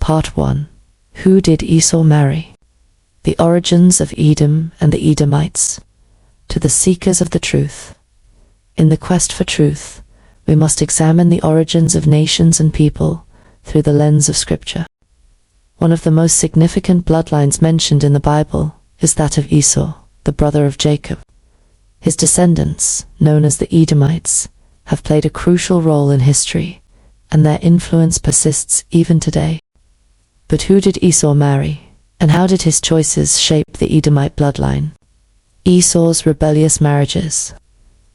Part 1. Who did Esau marry? The origins of Edom and the Edomites. To the seekers of the truth. In the quest for truth, we must examine the origins of nations and people through the lens of Scripture. One of the most significant bloodlines mentioned in the Bible is that of Esau, the brother of Jacob. His descendants, known as the Edomites, have played a crucial role in history, and their influence persists even today. But who did Esau marry, and how did his choices shape the Edomite bloodline? Esau's rebellious marriages.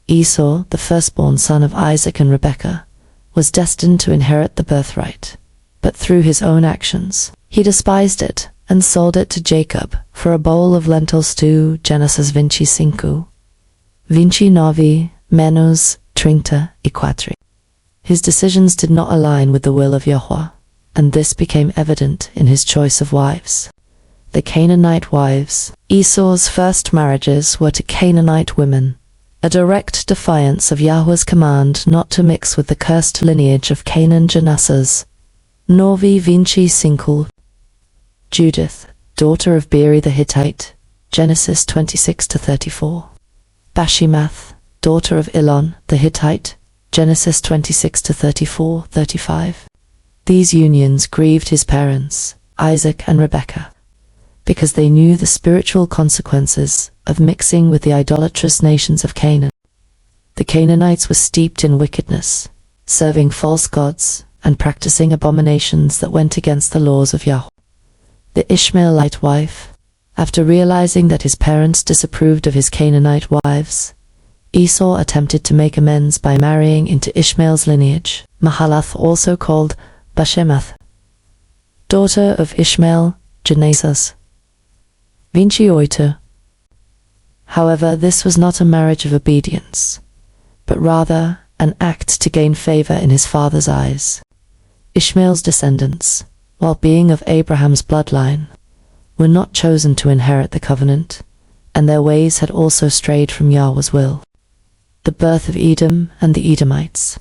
Esau, the firstborn son of Isaac and Rebekah, was destined to inherit the birthright, but through his own actions, he despised it and sold it to Jacob for a bowl of lentil stew. Genesis 25, 29, menos 34. His decisions did not align with the will of Yahweh, and this became evident in his choice of wives. The Canaanite wives. Esau's first marriages were to Canaanite women, a direct defiance of Yahweh's command not to mix with the cursed lineage of Canaan. Genesis 25. Judith, daughter of Beeri the Hittite, Genesis 26-34. Bashimath, daughter of Elon the Hittite, Genesis 26-34-35. These unions grieved his parents, Isaac and Rebekah, because they knew the spiritual consequences of mixing with the idolatrous nations of Canaan. The Canaanites were steeped in wickedness, serving false gods and practicing abominations that went against the laws of Yahweh. The Ishmaelite wife. After realizing that his parents disapproved of his Canaanite wives, Esau attempted to make amends by marrying into Ishmael's lineage, Mahalath, also called Bashemoth, daughter of Ishmael, Genesis 28. However, this was not a marriage of obedience, but rather an act to gain favor in his father's eyes. Ishmael's descendants, while being of Abraham's bloodline, were not chosen to inherit the covenant, and their ways had also strayed from Yahweh's will. The birth of Edom and the Edomites.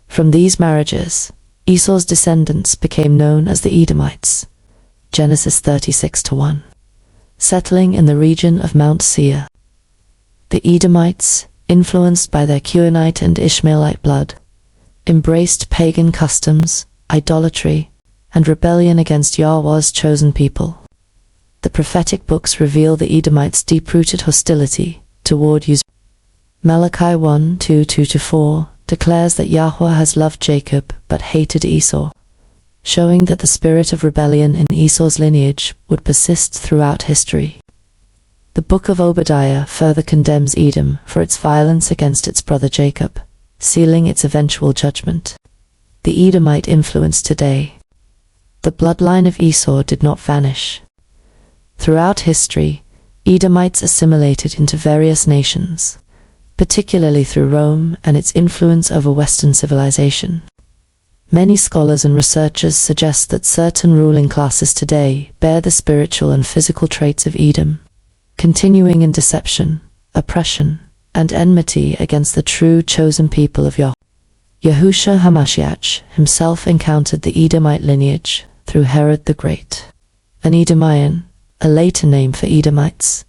From these marriages, Esau's descendants became known as the Edomites, Genesis 36-1, settling in the region of Mount Seir. The Edomites, influenced by their Cushite and Ishmaelite blood, embraced pagan customs, idolatry, and rebellion against Yahweh's chosen people. The prophetic books reveal the Edomites' deep-rooted hostility toward Uzziah. Malachi 1:2-4 declares that Yahweh has loved Jacob but hated Esau, showing that the spirit of rebellion in Esau's lineage would persist throughout history. The book of Obadiah further condemns Edom for its violence against its brother Jacob, sealing its eventual judgment. The Edomite influence today. The bloodline of Esau did not vanish. Throughout history, Edomites assimilated into various nations, particularly through Rome and its influence over Western civilization. Many scholars and researchers suggest that certain ruling classes today bear the spiritual and physical traits of Edom, continuing in deception, oppression, and enmity against the true chosen people of Yahweh. Yahushua HaMashiach himself encountered the Edomite lineage through Herod the Great, an Edomian, a later name for Edomites,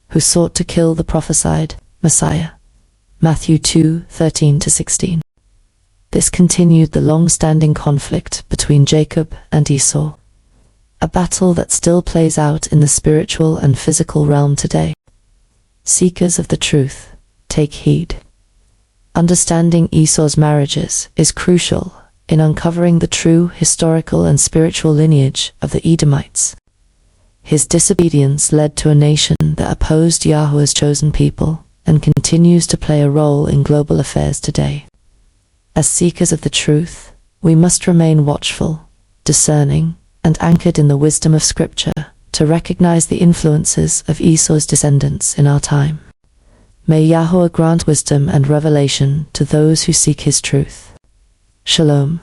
who sought to kill the prophesied Messiah. Matthew 2:13-16. This continued the long-standing conflict between Jacob and Esau, a battle that still plays out in the spiritual and physical realm today. Seekers of the truth, take heed. Understanding Esau's marriages is crucial in uncovering the true historical and spiritual lineage of the Edomites. His disobedience led to a nation that opposed Yahweh's chosen people and continues to play a role in global affairs today. As seekers of the truth, we must remain watchful, discerning, and anchored in the wisdom of Scripture to recognize the influences of Esau's descendants in our time. May Yahweh grant wisdom and revelation to those who seek his truth. Shalom.